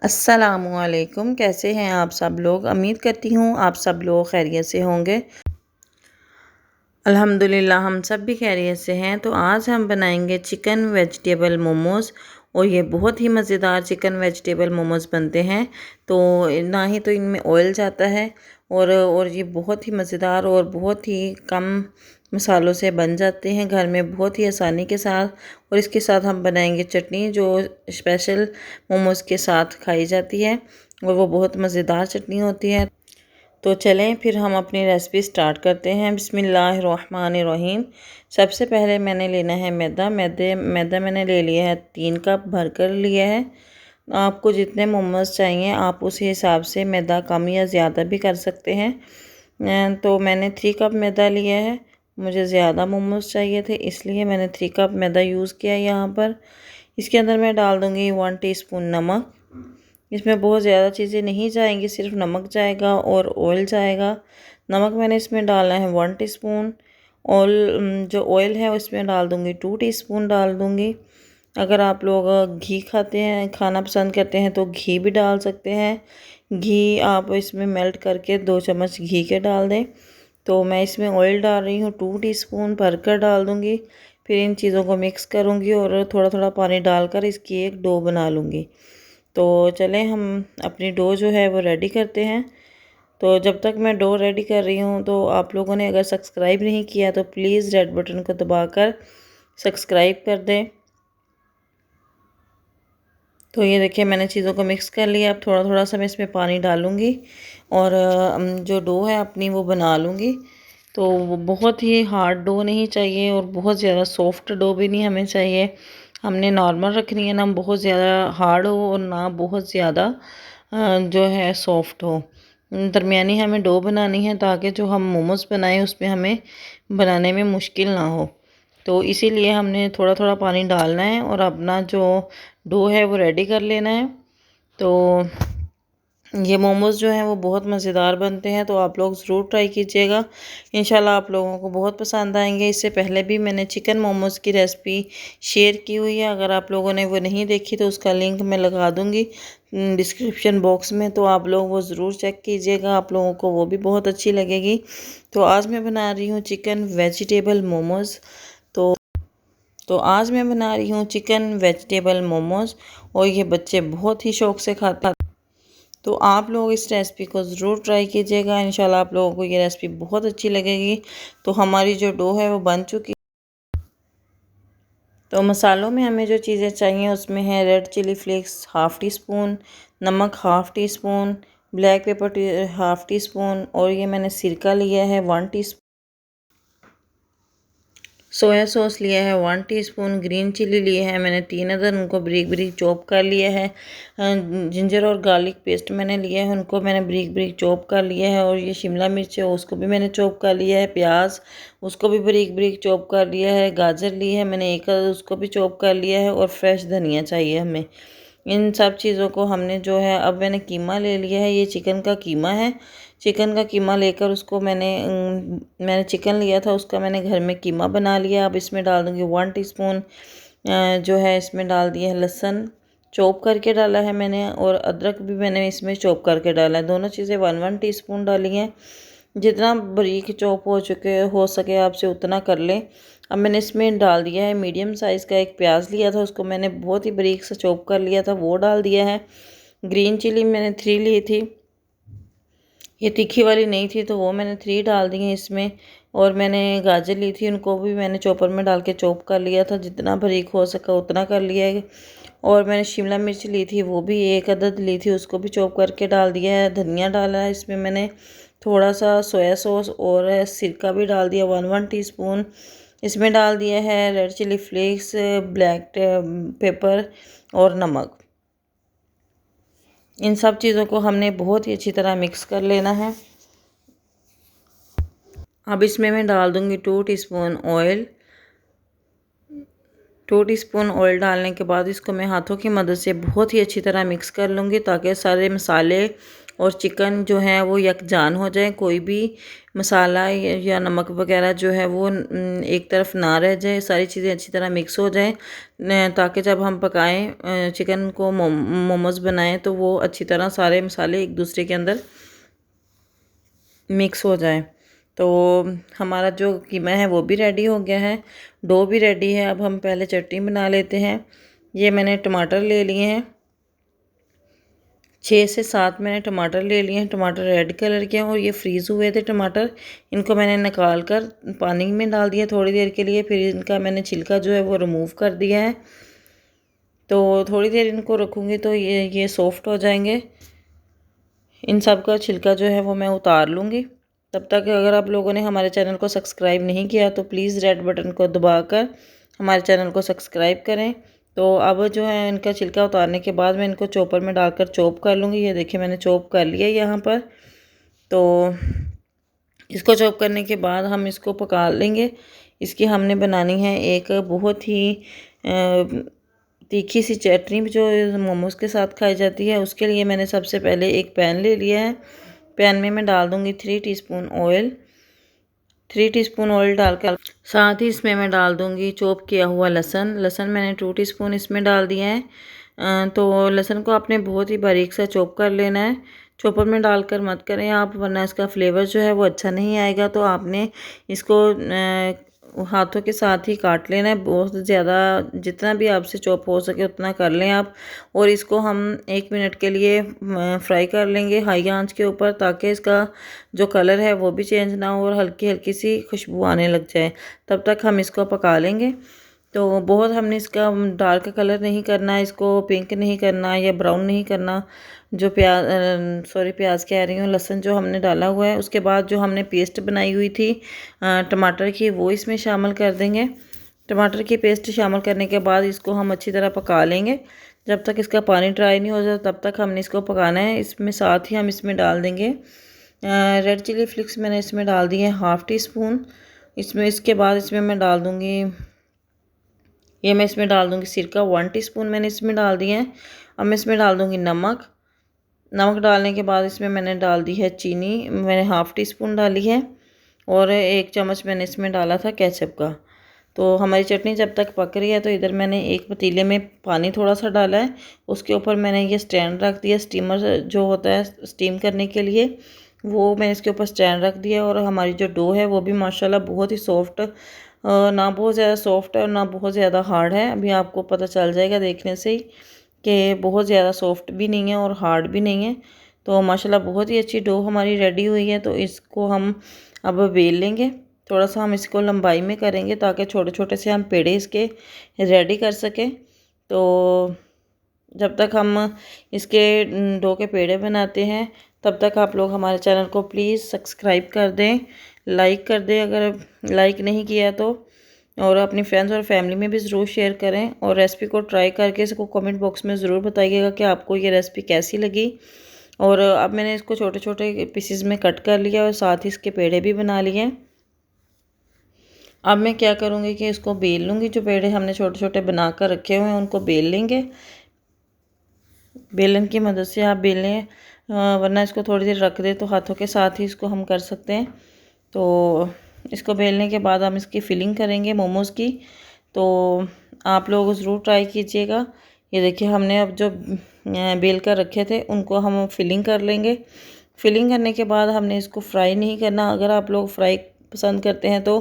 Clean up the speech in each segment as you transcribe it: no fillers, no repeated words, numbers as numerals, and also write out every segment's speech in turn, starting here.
अस्सलामुअलैकुम। कैसे हैं आप सब लोग? उम्मीद करती हूँ आप सब लोग खैरियत से होंगे। अल्हम्दुलिल्लाह हम सब भी खैरियत से हैं। तो आज हम बनाएंगे चिकन वेजिटेबल मोमोज़ और ये बहुत ही मज़ेदार चिकन वेजिटेबल मोमोज़ बनते हैं। तो ना ही तो इनमें ऑयल जाता है और ये बहुत ही मज़ेदार और बहुत ही कम मसालों से बन जाते हैं घर में बहुत ही आसानी के साथ। और इसके साथ हम बनाएंगे चटनी जो स्पेशल मोमोज़ के साथ खाई जाती है और वो बहुत मज़ेदार चटनी होती है। तो चलें फिर हम अपनी रेसिपी स्टार्ट करते हैं। बिस्मिल्लाहिर्रहमानिर्रहीम। सबसे पहले मैंने लेना है मैदा मैंने ले लिया है 3 कप भरकर लिया है। आपको जितने मोमोज़ चाहिए आप उसी हिसाब से मैदा कम या ज़्यादा भी कर सकते हैं। तो मैंने 3 कप मैदा लिया है। मुझे ज़्यादा मोमोज़ चाहिए थे इसलिए मैंने 3 कप मैदा यूज़ किया यहाँ पर। इसके अंदर मैं डाल दूँगी 1 टीस्पून नमक। इसमें बहुत ज़्यादा चीज़ें नहीं जाएंगी, सिर्फ नमक जाएगा और ऑयल जाएगा। नमक मैंने इसमें डाला है 1 टीस्पून। ऑयल जो ऑयल है उसमें डाल दूँगी 2 टीस्पून डाल दूँगी। अगर आप लोग घी खाते हैं, खाना पसंद करते हैं तो घी भी डाल सकते हैं। घी आप इसमें मेल्ट करके 2 चम्मच घी के डाल दें। तो मैं इसमें ऑयल डाल रही हूँ 2 टीस्पून भरकर डाल दूँगी। फिर इन चीज़ों को मिक्स करूँगी और थोड़ा थोड़ा पानी डालकर इसकी एक डो बना लूँगी। तो चलें हम अपनी डो जो है वो रेडी करते हैं। तो जब तक मैं डो रेडी कर रही हूँ तो आप लोगों ने अगर सब्सक्राइब नहीं किया तो प्लीज़ रेड बटन को दबाकर सब्सक्राइब कर दें। तो ये देखिए मैंने चीज़ों को मिक्स कर लिया। अब थोड़ा थोड़ा सा मैं इसमें पानी डालूँगी और जो डो है अपनी वो बना लूँगी। तो वो बहुत ही हार्ड डो नहीं चाहिए और बहुत ज़्यादा सॉफ्ट डो भी नहीं हमें चाहिए। हमने नॉर्मल रखनी है, ना बहुत ज़्यादा हार्ड हो और ना बहुत ज़्यादा जो है सॉफ्ट हो। दरमियानी हमें डो बनानी है ताकि जो हम मोमोज़ बनाएं उसमें हमें बनाने में मुश्किल ना हो। तो इसीलिए हमने थोड़ा थोड़ा पानी डालना है और अपना जो डो है वो रेडी कर लेना है। तो ये मोमोज़ जो हैं वो बहुत मज़ेदार बनते हैं, तो आप लोग ज़रूर ट्राई कीजिएगा। इंशाल्लाह आप लोगों को बहुत पसंद आएंगे। इससे पहले भी मैंने चिकन मोमोज़ की रेसिपी शेयर की हुई है, अगर आप लोगों ने वो नहीं देखी तो उसका लिंक मैं लगा दूँगी डिस्क्रिप्शन बॉक्स में। तो आप लोग वो ज़रूर चेक कीजिएगा, आप लोगों को वो भी बहुत अच्छी लगेगी। तो आज मैं बना रही हूँ चिकन वेजिटेबल मोमोज़। तो आज मैं बना रही हूँ चिकन वेजिटेबल मोमोज़ और ये बच्चे बहुत ही शौक़ से खाते हैं। तो आप लोग इस रेसिपी को ज़रूर ट्राई कीजिएगा। इंशाल्लाह आप लोगों को ये रेसिपी बहुत अच्छी लगेगी। तो हमारी जो डो है वो बन चुकी है। तो मसालों में हमें जो चीज़ें चाहिए उसमें है red chilli flakes half teaspoon, नमक half teaspoon, black pepper half teaspoon और ये मैंने सिरका लिया है 1 टीस्पून। सोया सॉस लिया है 1 टीस्पून। ग्रीन चिली लिए है मैंने 3 अदर, उनको बारीक बारीक चॉप कर लिया है। जिंजर और गार्लिक पेस्ट मैंने लिया है, उनको मैंने बारीक बारीक चॉप कर लिया है। और ये शिमला मिर्च है उसको भी मैंने चॉप कर लिया है। प्याज उसको भी बारीक बारीक चॉप कर लिया है। गाजर ली है मैंने एक अदर, उसको भी चॉप कर लिया है। और फ्रेश धनिया चाहिए हमें। इन सब चीज़ों को हमने जो है, अब मैंने कीमा ले लिया है, ये चिकन का कीमा है। चिकन का कीमा लेकर उसको मैंने चिकन लिया था उसका मैंने घर में कीमा बना लिया। अब इसमें डाल दूँगी 1 टीस्पून जो है इसमें डाल दिया है लहसुन, चॉप करके डाला है मैंने। और अदरक भी मैंने इसमें चॉप करके डाला है। दोनों चीज़ें 1 टीस्पून डाली हैं। जितना बारीक चॉप हो सके आपसे उतना कर लें। अब मैंने इसमें डाल दिया है मीडियम साइज़ का एक प्याज लिया था, उसको मैंने बहुत ही बारीक से चॉप कर लिया था, वो डाल दिया है। ग्रीन चिली मैंने 3 ली थी, ये तीखी वाली नहीं थी तो वो मैंने 3 डाल दी हैं इसमें। और मैंने गाजर ली थी, उनको भी मैंने चॉपर में डाल के चॉप कर लिया था, जितना बारीक हो सका उतना कर लिया है। और मैंने शिमला मिर्च ली थी, वो भी एक अदद ली थी, उसको भी चॉप करके डाल दिया है। धनिया डाला है इसमें मैंने, थोड़ा सा सोया सॉस और सिरका भी डाल दिया 1 टीस्पून। इसमें डाल दिया है red chilli flakes, black pepper और नमक। इन सब चीज़ों को हमने बहुत ही अच्छी तरह मिक्स कर लेना है। अब इसमें मैं डाल दूँगी 2 टीस्पून ऑयल। 2 टीस्पून ऑयल डालने के बाद इसको मैं हाथों की मदद से बहुत ही अच्छी तरह मिक्स कर लूँगी ताकि सारे मसाले और चिकन जो है वो यकजान हो जाए, कोई भी मसाला या नमक वगैरह जो है वो एक तरफ ना रह जाए, सारी चीज़ें अच्छी तरह मिक्स हो जाएं, ताकि जब हम पकाएं चिकन को मोमोज़ बनाएं तो वो अच्छी तरह सारे मसाले एक दूसरे के अंदर मिक्स हो जाए। तो हमारा जो कीमा है वो भी रेडी हो गया है, डो भी रेडी है। अब हम पहले चटनी बना लेते हैं। ये मैंने टमाटर ले लिए हैं, 6 से 7 मैंने टमाटर ले लिए हैं। टमाटर रेड कलर के हैं और ये फ्रीज़ हुए थे टमाटर। इनको मैंने निकाल कर पानी में डाल दिया थोड़ी देर के लिए, फिर इनका मैंने छिलका जो है वो रिमूव कर दिया है। तो थोड़ी देर इनको रखूँगी तो ये सॉफ्ट हो जाएंगे। इन सब का छिलका जो है वो मैं उतार लूँगी। तब तक अगर आप लोगों ने हमारे चैनल को सब्सक्राइब नहीं किया तो प्लीज़ रेड बटन को दबाकर हमारे चैनल को सब्सक्राइब करें। तो अब जो है इनका छिलका उतारने के बाद मैं इनको चॉपर में डालकर चॉप कर लूँगी। ये देखिए मैंने चॉप कर लिया यहाँ पर। तो इसको चॉप करने के बाद हम इसको पका लेंगे। इसकी हमने बनानी है एक बहुत ही तीखी सी चटनी जो मोमोज़ के साथ खाई जाती है। उसके लिए मैंने सबसे पहले एक पैन ले लिया है। पैन में मैं डाल दूँगी 3 टीस्पून ऑयल। 3 टीस्पून ऑयल डालकर साथ ही इसमें मैं डाल दूँगी चॉप किया हुआ लहसुन। लहसुन मैंने 2 टीस्पून इसमें डाल दिया है। तो लहसुन को आपने बहुत ही बारीक सा चॉप कर लेना है। चॉपर में डालकर मत करें आप, वरना इसका फ्लेवर जो है वो अच्छा नहीं आएगा। तो आपने इसको हाथों के साथ ही काट लेना है। बहुत ज़्यादा जितना भी आपसे चॉप हो सके उतना कर लें आप। और इसको हम 1 मिनट के लिए फ्राई कर लेंगे हाई आंच के ऊपर, ताकि इसका जो कलर है वो भी चेंज ना हो और हल्की हल्की सी खुशबू आने लग जाए। तब तक हम इसको पका लेंगे। तो बहुत हमने इसका डार्क कलर नहीं करना, इसको पिंक नहीं करना या ब्राउन नहीं करना। जो प्याज कह रही हूँ, लहसुन जो हमने डाला हुआ है, उसके बाद जो हमने पेस्ट बनाई हुई थी टमाटर की वो इसमें शामिल कर देंगे। टमाटर की पेस्ट शामिल करने के बाद इसको हम अच्छी तरह पका लेंगे। जब तक इसका पानी ड्राई नहीं हो जाता तब तक हमने इसको पकाना है। इसमें साथ ही हम इसमें डाल देंगे रेड चिली फ्लेक्स। मैंने इसमें डाल दिए 1/2 टीस्पून इसमें। इसके बाद इसमें मैं डाल दूँगी मैं इसमें डाल दूँगी सिरका 1 टीस्पून मैंने इसमें डाल दिया है। अब मैं इसमें डाल दूँगी नमक। नमक डालने के बाद इसमें मैंने डाल दी है चीनी, मैंने 1/2 टीस्पून डाली है। और 1 चम्मच मैंने इसमें डाला था केचप का। तो हमारी चटनी जब तक पक रही है तो इधर मैंने एक पतीले में पानी थोड़ा सा डाला है। उसके ऊपर मैंने ये स्टैंड रख दिया, स्टीमर जो होता है स्टीम करने के लिए, वो मैंने इसके ऊपर स्टैंड रख दिया। और हमारी जो डो है वो भी माशाल्लाह बहुत ही सॉफ्ट, ना बहुत ज़्यादा सॉफ्ट है और ना बहुत ज़्यादा हार्ड है। अभी आपको पता चल जाएगा देखने से ही कि बहुत ज़्यादा सॉफ्ट भी नहीं है और हार्ड भी नहीं है। तो माशाल्लाह बहुत ही अच्छी डो हमारी रेडी हुई है। तो इसको हम अब बेल लेंगे। थोड़ा सा हम इसको लंबाई में करेंगे ताकि छोटे छोटे से हम पेड़े इसके रेडी कर सकें। तो जब तक हम इसके डो के पेड़े बनाते हैं तब तक आप लोग हमारे चैनल को प्लीज़ सब्सक्राइब कर दें, लाइक कर दें अगर लाइक नहीं किया तो, और अपनी फ्रेंड्स और फैमिली में भी ज़रूर शेयर करें। और रेसिपी को ट्राई करके इसको कमेंट बॉक्स में ज़रूर बताइएगा कि आपको ये रेसिपी कैसी लगी। और अब मैंने इसको छोटे छोटे पीसेस में कट कर लिया और साथ ही इसके पेड़े भी बना लिए। अब मैं क्या करूँगी कि इसको बेल लूँगी। जो पेड़े हमने छोटे छोटे बना कर रखे हुए हैं उनको बेल लेंगे। बेलन की मदद से आप बेल लें, वरना इसको थोड़ी देर रख दें तो हाथों के साथ ही इसको हम कर सकते हैं। तो इसको बेलने के बाद हम इसकी फिलिंग करेंगे मोमोज़ की। तो आप लोग ज़रूर ट्राई कीजिएगा। ये देखिए हमने अब जो बेल कर रखे थे उनको हम फिलिंग कर लेंगे। फिलिंग करने के बाद हमने इसको फ्राई नहीं करना। अगर आप लोग फ्राई पसंद करते हैं तो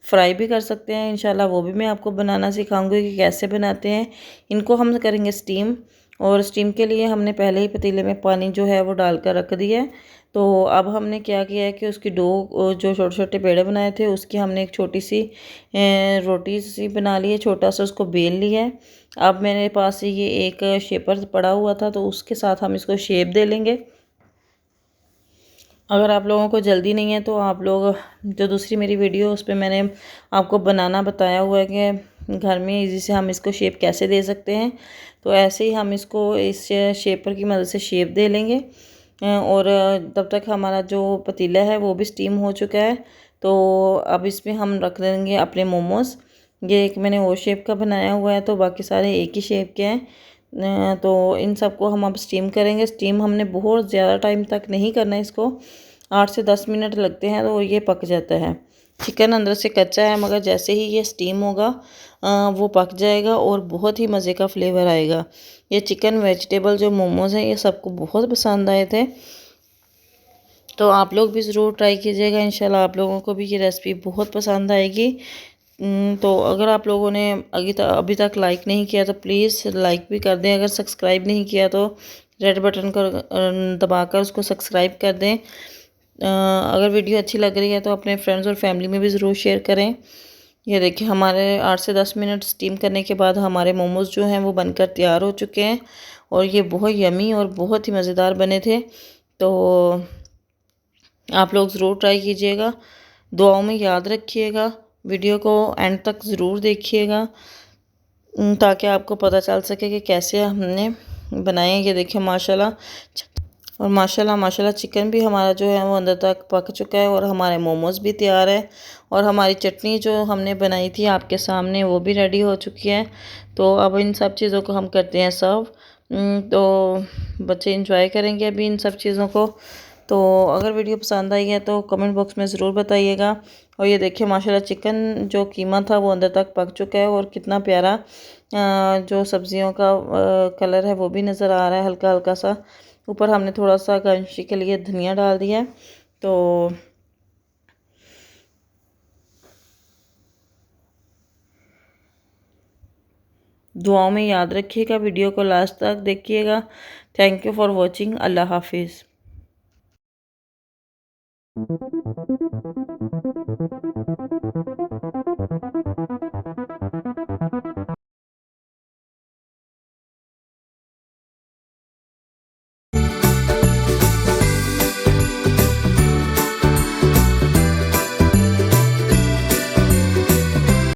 फ्राई भी कर सकते हैं। इंशाल्लाह वो भी मैं आपको बनाना सिखाऊंगी कि कैसे बनाते हैं। इनको हम करेंगे स्टीम, और स्टीम के लिए हमने पहले ही पतीले में पानी जो है वो डाल कर रख दिया है। तो अब हमने क्या किया है कि उसकी डो जो छोटे छोटे पेड़े बनाए थे उसकी हमने एक छोटी सी रोटी सी बना ली है, छोटा सा उसको बेल लिया है। अब मेरे पास ये एक शेपर पड़ा हुआ था तो उसके साथ हम इसको शेप दे लेंगे। अगर आप लोगों को जल्दी नहीं है तो आप लोग जो दूसरी मेरी वीडियो उस पर मैंने आपको बनाना बताया हुआ है कि घर में इजी से हम इसको शेप कैसे दे सकते हैं। तो ऐसे ही हम इसको इस शेपर की मदद से शेप दे लेंगे। और तब तक हमारा जो पतीला है वो भी स्टीम हो चुका है। तो अब इसमें हम रख देंगे अपने मोमोज़। ये एक मैंने वो शेप का बनाया हुआ है तो बाकी सारे एक ही शेप के हैं। तो इन सबको हम अब स्टीम करेंगे। स्टीम हमने बहुत ज़्यादा टाइम तक नहीं करना है इसको, 8 से 10 मिनट लगते हैं तो ये पक जाता है। चिकन अंदर से कच्चा है, मगर जैसे ही ये स्टीम होगा वो पक जाएगा और बहुत ही मज़े का फ्लेवर आएगा। ये चिकन वेजिटेबल जो मोमोज़ हैं ये सबको बहुत पसंद आए थे, तो आप लोग भी ज़रूर ट्राई कीजिएगा। इंशाल्लाह आप लोगों को भी ये रेसिपी बहुत पसंद आएगी। तो अगर आप लोगों ने अभी तक लाइक नहीं किया तो प्लीज़ लाइक भी कर दें। अगर सब्सक्राइब नहीं किया तो रेड बटन को दबाकर उसको सब्सक्राइब कर दें। अगर वीडियो अच्छी लग रही है तो अपने फ्रेंड्स और फैमिली में भी ज़रूर शेयर करें। ये देखिए हमारे 8 से 10 मिनट स्टीम करने के बाद हमारे मोमोज़ जो हैं वो बनकर तैयार हो चुके हैं और ये बहुत यमी और बहुत ही मज़ेदार बने थे। तो आप लोग ज़रूर ट्राई कीजिएगा, दुआओं में याद रखिएगा, वीडियो को एंड तक ज़रूर देखिएगा ताकि आपको पता चल सके कि कैसे हमने बनाए। ये देखिए माशाल्लाह, और माशाल्लाह माशाल्लाह चिकन भी हमारा जो है वो अंदर तक पक चुका है और हमारे मोमोज़ भी तैयार है और हमारी चटनी जो हमने बनाई थी आपके सामने वो भी रेडी हो चुकी है। तो अब इन सब चीज़ों को हम करते हैं सर्व। तो बच्चे इंजॉय करेंगे अभी इन सब चीज़ों को। तो अगर वीडियो पसंद आई है तो कमेंट बॉक्स में ज़रूर बताइएगा। और ये देखिए माशाल्लाह चिकन जो कीमा था वो अंदर तक पक चुका है और कितना प्यारा जो सब्जियों का कलर है वो भी नज़र आ रहा है हल्का हल्का सा। ऊपर हमने थोड़ा सा गार्निशिंग के लिए धनिया डाल दिया है। तो दुआओं में याद रखिएगा, वीडियो को लास्ट तक देखिएगा। Thank you for watching. अल्लाह हाफिज़।